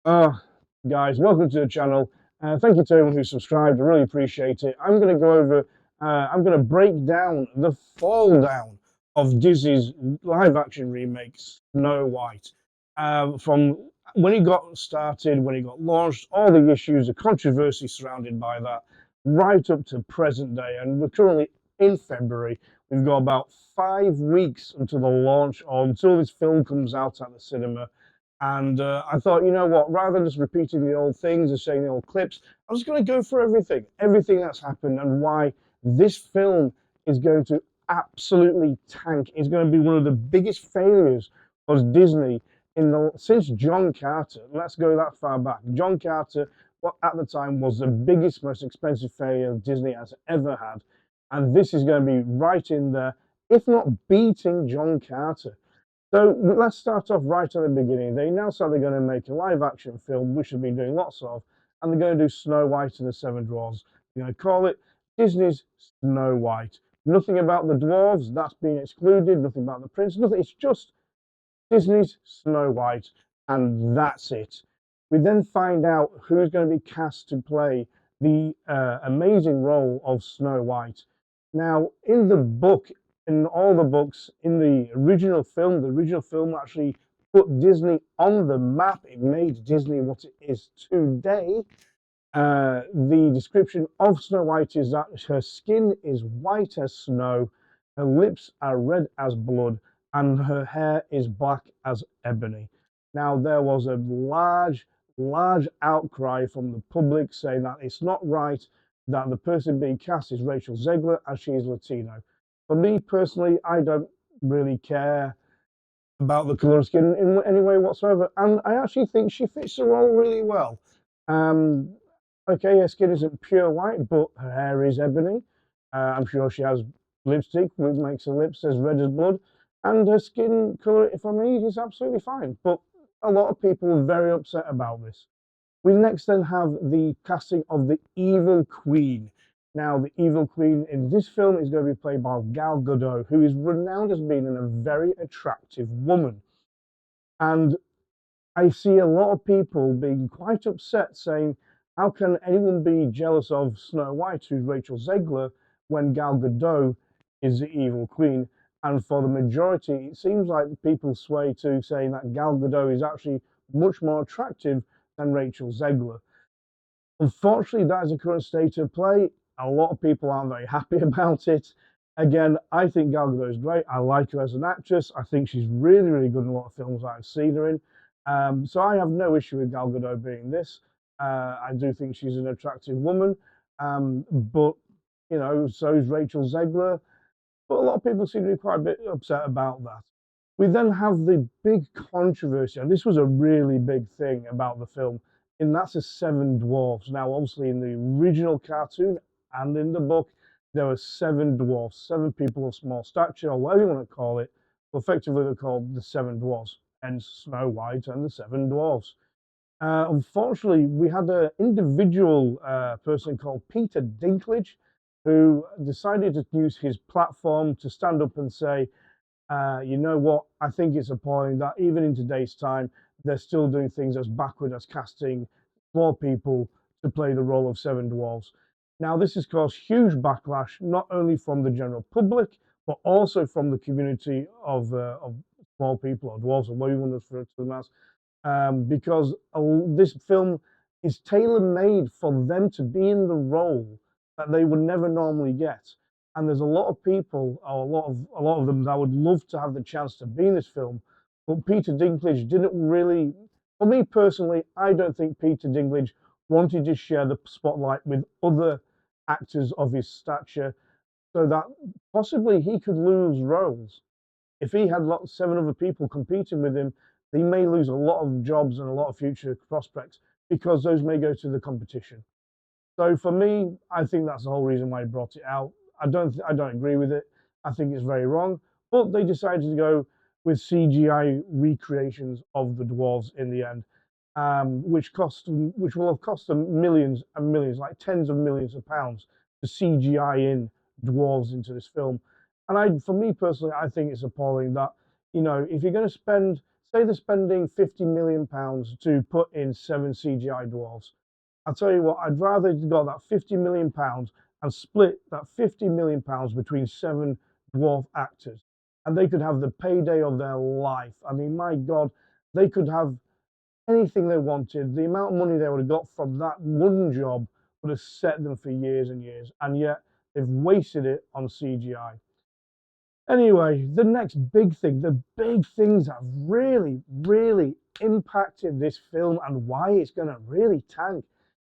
Uh, Guys, welcome to the channel. Thank you to everyone who subscribed. I really appreciate it. I'm going to go over, I'm going to break down the fall down of Disney's live action remake, Snow White. From when it got started, when it got launched, all the issues, the controversy surrounded by that, right up to present day. And we're currently in February. We've got about 5 weeks until the launch, or until this film comes out at the cinema. And I thought, you know what, rather than just repeating the old things and saying the old clips, I'm just going to go for everything that's happened and why this film is going to absolutely tank. It's going to be one of the biggest failures of Disney since John Carter. Let's go that far back. John Carter, what at the time was the biggest, most expensive failure Disney has ever had. And this is going to be right in there, if not beating John Carter. So let's start off right at the beginning. They announced that they're going to make a live action film, which they've been doing lots of, and they're going to do Snow White and the Seven Dwarfs. They're going to call it Disney's Snow White. Nothing about the dwarves, that's been excluded, nothing about the prince, nothing. It's just Disney's Snow White, and that's it. We then find out who's going to be cast to play the amazing role of Snow White. Now, in the book, in all the books, in the original film actually put Disney on the map. It made Disney what it is today. The description of Snow White is that her skin is white as snow, her lips are red as blood, and her hair is black as ebony. Now, there was a large outcry from the public saying that it's not right that the person being cast is Rachel Zegler as she is Latino. For me personally, I don't really care about the colour of skin in any way whatsoever, and I actually think she fits the role really well. Um, okay, her skin isn't pure white, but her hair is ebony. I'm sure she has lipstick, which makes her lips as red as blood, and her skin colour, for me, is absolutely fine. But a lot of people are very upset about this. We next then have the casting of the Evil Queen. Now, the Evil Queen in this film is going to be played by Gal Gadot, who is renowned as being a very attractive woman. And I see a lot of people being quite upset, saying, how can anyone be jealous of Snow White, who's Rachel Zegler, when Gal Gadot is the Evil Queen? And for the majority, it seems like people sway to saying that Gal Gadot is actually much more attractive than Rachel Zegler. Unfortunately, that is the current state of play. A lot of people aren't very happy about it. Again, I think Gal Gadot is great. I like her as an actress. I think she's really good in a lot of films I've seen her in. So I have no issue with Gal Gadot being this. I do think she's an attractive woman. But, you know, so is Rachel Zegler. But a lot of people seem to be quite a bit upset about that. We then have the big controversy, and this was a really big thing about the film, and that's the seven dwarfs. Now, obviously, in the original cartoon and in the book, there were seven dwarfs, seven people of small stature, or whatever you want to call it. But effectively, they're called the seven dwarfs, hence Snow White and the seven dwarfs. Unfortunately, we had an individual person called Peter Dinklage who decided to use his platform to stand up and say, you know what, I think it's appalling that even in today's time, they're still doing things as backward as casting four people to play the role of seven dwarves. Now, this has caused huge backlash, not only from the general public, but also from the community of small people or dwarves or whatever you want to refer to them as, because this film is tailor made for them to be in the role that they would never normally get. And there's a lot of people, or a lot of them, that would love to have the chance to be in this film. But Peter Dinklage didn't really. For me personally, I don't think Peter Dinklage wanted to share the spotlight with other actors of his stature, so that possibly he could lose roles if he had seven other people competing with him, he may lose a lot of jobs and a lot of future prospects because those may go to the competition. So for me, I think that's the whole reason why he brought it out. I don't agree with it. I think it's very wrong. But they decided to go with CGI recreations of the dwarves in the end, which will have cost them millions and millions, like tens of millions of pounds, to CGI in dwarves into this film. And for me personally, I think it's appalling that if you're going to spend say they're spending £50 million to put in 7 CGI dwarfs. I'll tell you what, I'd rather got that £50 million and split that £50 million between 7 dwarf actors. And they could have the payday of their life. I mean, my God, they could have anything they wanted. The amount of money they would have got from that one job would have set them for years and years. And yet they've wasted it on CGI. Anyway, the next big thing, the big things that really impacted this film and why it's going to really tank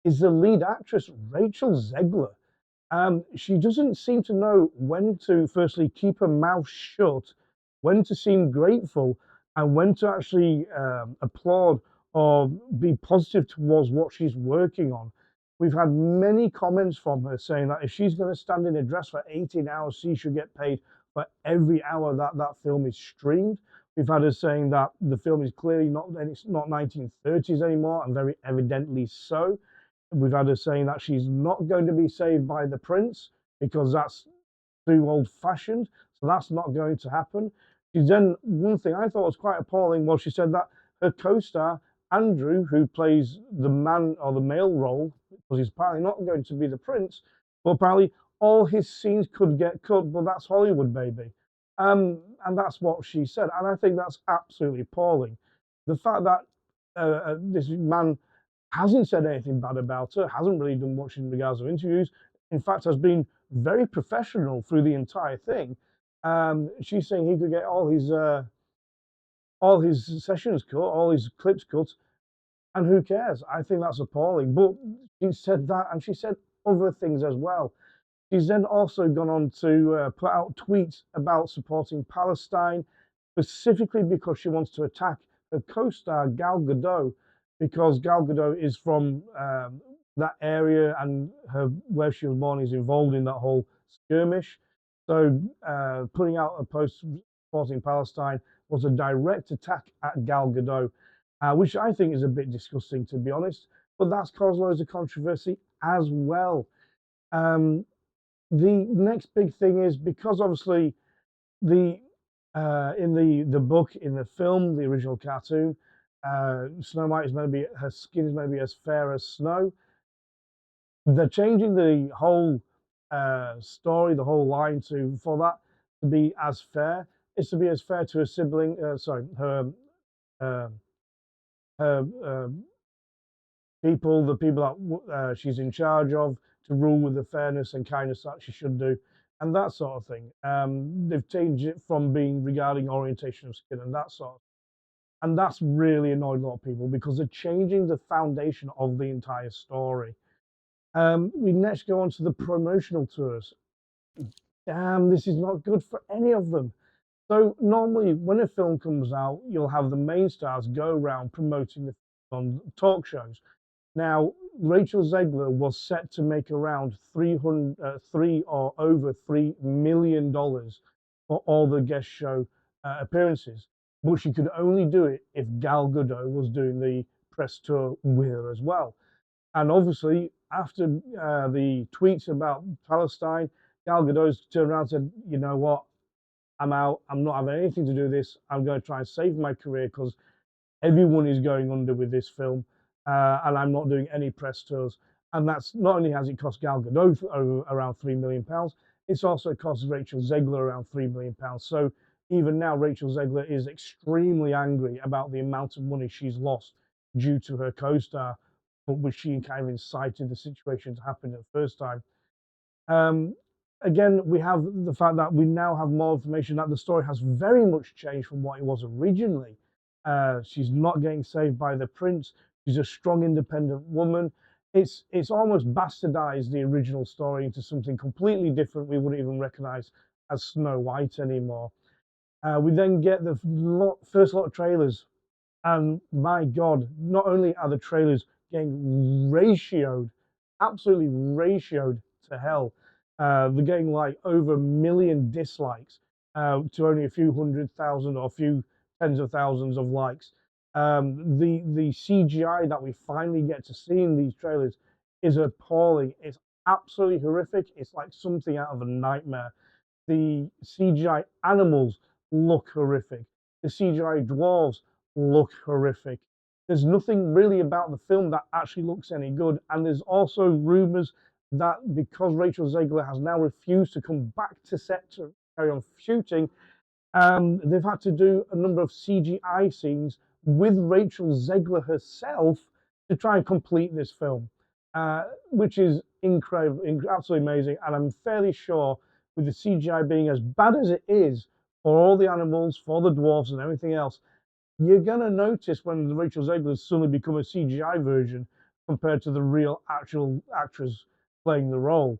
is the lead actress, Rachel Zegler. She doesn't seem to know when to, firstly, keep her mouth shut, when to seem grateful, and when to actually applaud or be positive towards what she's working on. We've had many comments from her saying that if she's going to stand in a dress for 18 hours, she should get paid for every hour that that film is streamed. We've had her saying that the film is clearly not, and it's not 1930s anymore, and very evidently so. We've had her saying that she's not going to be saved by the prince because that's too old fashioned. So that's not going to happen. She's then, one thing I thought was quite appalling was she said that her co star, Andrew, who plays the man or the male role, because he's apparently not going to be the prince, but apparently all his scenes could get cut, but that's Hollywood, baby. And that's what she said. And I think that's absolutely appalling. The fact that this man hasn't said anything bad about her, hasn't really done much in regards to interviews. In fact, has been very professional through the entire thing. She's saying he could get all his sessions cut, all his clips cut, and who cares? I think that's appalling. But she said that, and she said other things as well. She's then also gone on to put out tweets about supporting Palestine, specifically because she wants to attack her co-star Gal Gadot, because Gal Gadot is from that area and her where she was born is involved in that whole skirmish. So putting out a post supporting Palestine was a direct attack at Gal Gadot, which I think is a bit disgusting, to be honest. But that's caused loads of controversy as well. Um, the next big thing is because obviously the in the book, in the film, the original cartoon, Snow White is meant to be, her skin is meant to be as fair as snow. They're changing the whole story, the whole line to for that to be as fair. It's to be as fair to her sibling. Sorry, uh, her people, the people that she's in charge of, to rule with the fairness and kindness that she should do, and that sort of thing. They've changed it from being regarding orientation of skin and that sort of, and that's really annoyed a lot of people because they're changing the foundation of the entire story. We next go on to the promotional tours. Damn, this is not good for any of them. So normally, when a film comes out, you'll have the main stars go around promoting the film on talk shows. Now, Rachel Zegler was set to make around 3 or over $3 million for all the guest show appearances, but she could only do it if Gal Gadot was doing the press tour with her as well. And obviously, after the tweets about Palestine, Gal Gadot's turned around and said, "You know what? I'm out. I'm not having anything to do with this. I'm going to try and save my career because everyone is going under with this film, and I'm not doing any press tours." And that's not only has it cost Gal Gadot around £3 million, it's also cost Rachel Zegler around £3 million. So even now, Rachel Zegler is extremely angry about the amount of money she's lost due to her co-star, which she kind of incited the situation to happen the first time. Um, Again, we have the fact that we now have more information that the story has very much changed from what it was originally. She's not getting saved by the prince. She's a strong, independent woman. It's almost bastardized the original story into something completely different. We wouldn't even recognize as Snow White anymore. We then get the first lot of trailers, and my God, not only are the trailers getting ratioed, absolutely ratioed to hell, they're getting like over 1 million dislikes to only a few 100,000 or a few tens of thousands of likes. The CGI that we finally get to see in these trailers is appalling. It's absolutely horrific. It's like something out of a nightmare. The CGI animals look horrific. The CGI dwarves look horrific. There's nothing really about the film that actually looks any good. And there's also rumors that because Rachel Zegler has now refused to come back to set to carry on shooting, they've had to do a number of CGI scenes with Rachel Zegler herself to try and complete this film, which is incredible, absolutely amazing. And I'm fairly sure, with the CGI being as bad as it is for all the animals, for the dwarfs, and everything else, you're gonna notice when the Rachel Zegler's suddenly become a CGI version compared to the real actual actress playing the role.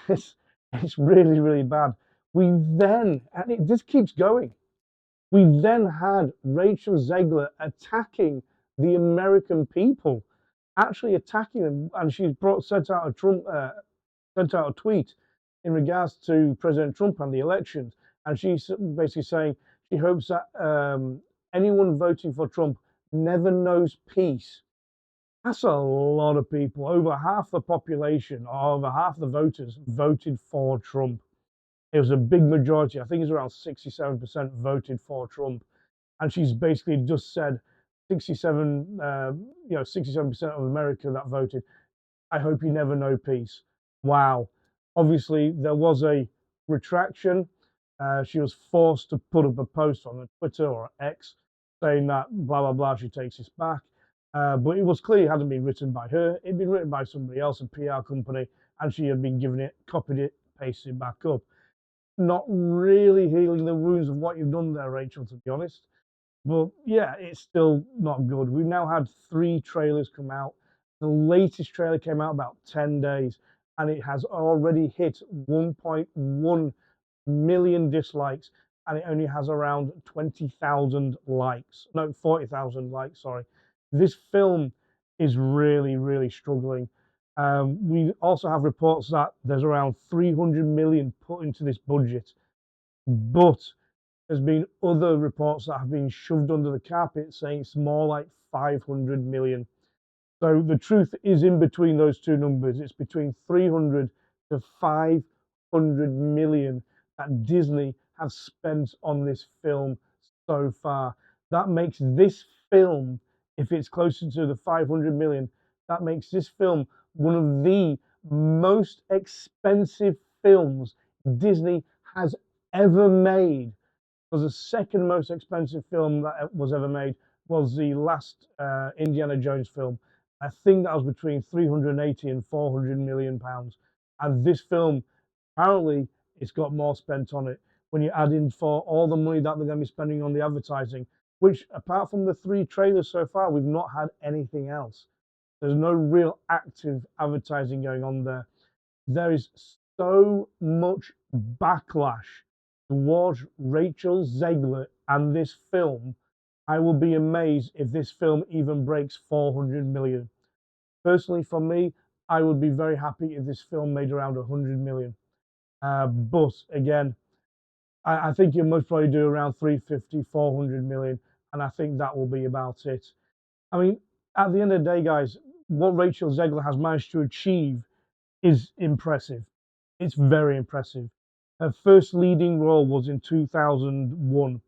it's it's really really bad. We then, and this keeps going. We then had Rachel Zegler attacking the American people, actually attacking them, and she sent out a tweet in regards to President Trump and the elections, and she's basically saying she hopes that anyone voting for Trump never knows peace. That's a lot of people. Over half the population, or over half the voters, voted for Trump. It was a big majority. I think it's around 67% voted for Trump, and she's basically just said 67, 67% of America that voted. I hope you never know peace. Wow. Obviously, there was a retraction. She was forced to put up a post on Twitter or X saying that blah, blah, blah, she takes this back. But it was clear it hadn't been written by her. It'd been written by somebody else, a PR company, and she had been given it, copied it, pasted it back up. Not really healing the wounds of what you've done there, Rachel, to be honest. But yeah, it's still not good. We've now had 3 trailers come out. The latest trailer came out about 10 days and it has already hit 1.1 million dislikes and it only has around 20,000 likes. No, 40,000 likes, sorry. This film is really, really struggling. We also have reports that there's around 300 million put into this budget, but there's been other reports that have been shoved under the carpet saying it's more like 500 million. So the truth is in between those two numbers. It's between 300 to 500 million that Disney have spent on this film so far. That makes this film, if it's closer to the 500 million, that makes this film one of the most expensive films Disney has ever made. Was the second most expensive film that was ever made was the last Indiana Jones film. I think that was between 380 and 400 million pounds. And this film, apparently, it's got more spent on it when you add in for all the money that they're going to be spending on the advertising, which apart from the 3 trailers so far, we've not had anything else. There's no real active advertising going on there. There is so much backlash towards Rachel Zegler and this film. I will be amazed if this film even breaks 400 million. Personally, for me, I would be very happy if this film made around 100 million. But again, I think you'll most probably do around 350, 400 million, and I think that will be about it. I mean, at the end of the day, guys, what Rachel Zegler has managed to achieve is impressive. It's very impressive. Her first leading role was in 2001,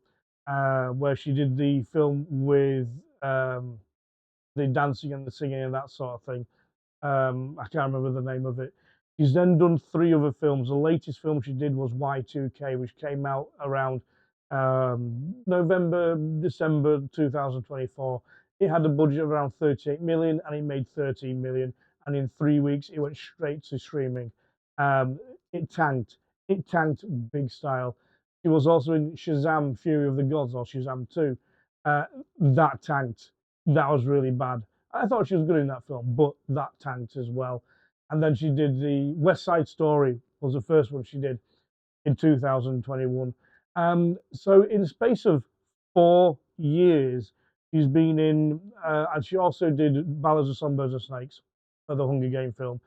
where she did the film with the dancing and the singing and that sort of thing. I can't remember the name of it. She's then done 3 other films. The latest film she did was Y2K, which came out around November, December 2024. It had a budget of around 38 million and it made 13 million. And in 3 weeks, it went straight to streaming. Um, it tanked. It tanked big style. She was also in Shazam: Fury of the Gods or Shazam 2. That tanked. That was really bad. I thought she was good in that film, but that tanked as well. And then she did the West Side Story, was the first one she did in 2021. So in the space of 4 years, she's been in, and she also did Ballads of Songbirds and Snakes, for the Hunger Game film.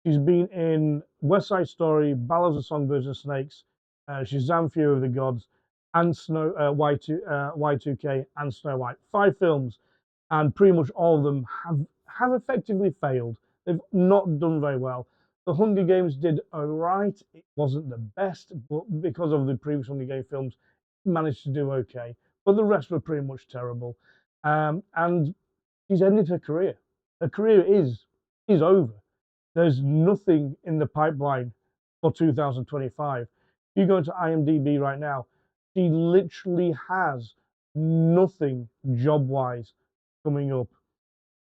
She's been in West Side Story, Ballads of Songbirds and Snakes, Shazam: Fury of the Gods, and Y2K and Snow White. 5 films, and pretty much all of them have effectively failed. They've not done very well. The Hunger Games did alright. It wasn't the best, but because of the previous Hunger Game films, managed to do okay. but the rest were pretty much terrible. And she's ended her career. Her career is over. There's nothing in the pipeline for 2025. If you go to IMDb right now, she literally has nothing job-wise coming up.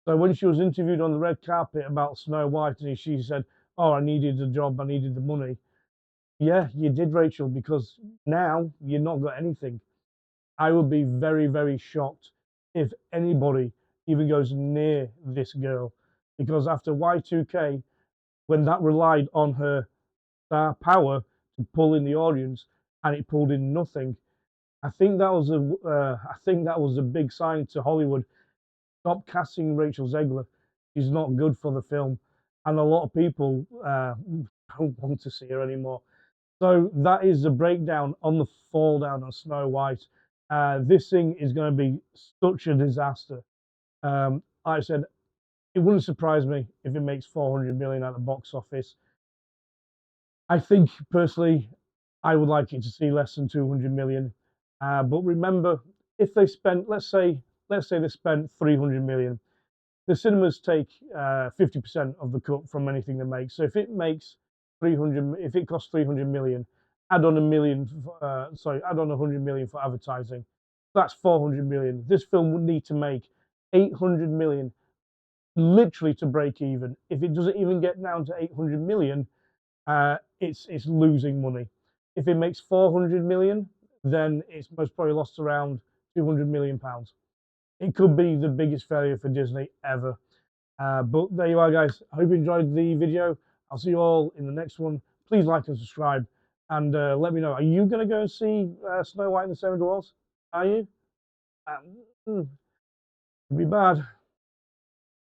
So when she was interviewed on the red carpet about Snow White, and she said, "Oh, I needed a job, I needed the money." Yeah, you did, Rachel, because now you've not got anything. I would be very, very shocked if anybody even goes near this girl, because after Y2K, when that relied on her star power to pull in the audience and it pulled in nothing, I think that was a big sign to Hollywood. Stop casting Rachel Zegler. She's not good for the film, and a lot of people don't want to see her anymore. So that is the breakdown on the fall down on Snow White. This thing is going to be such a disaster. Like I said, it wouldn't surprise me if it makes 400 million at the box office. I think personally, I would like it to see less than 200 million. But remember, if they spent, let's say they spent 300 million, the cinemas take 50% of the cut from anything they make. So if it makes 300, if it costs 300 million, add on a million, add on 100 million for advertising. That's 400 million. This film would need to make 800 million literally to break even. If it doesn't even get down to 800 million, it's losing money. If it makes 400 million, then it's most probably lost around 200 million pounds. It could be the biggest failure for Disney ever. But there you are, guys. I hope you enjoyed the video. I'll see you all in the next one. Please like and subscribe, and let me know. Are you going to go and see Snow White and the Seven Dwarfs? Are you? It'd be bad.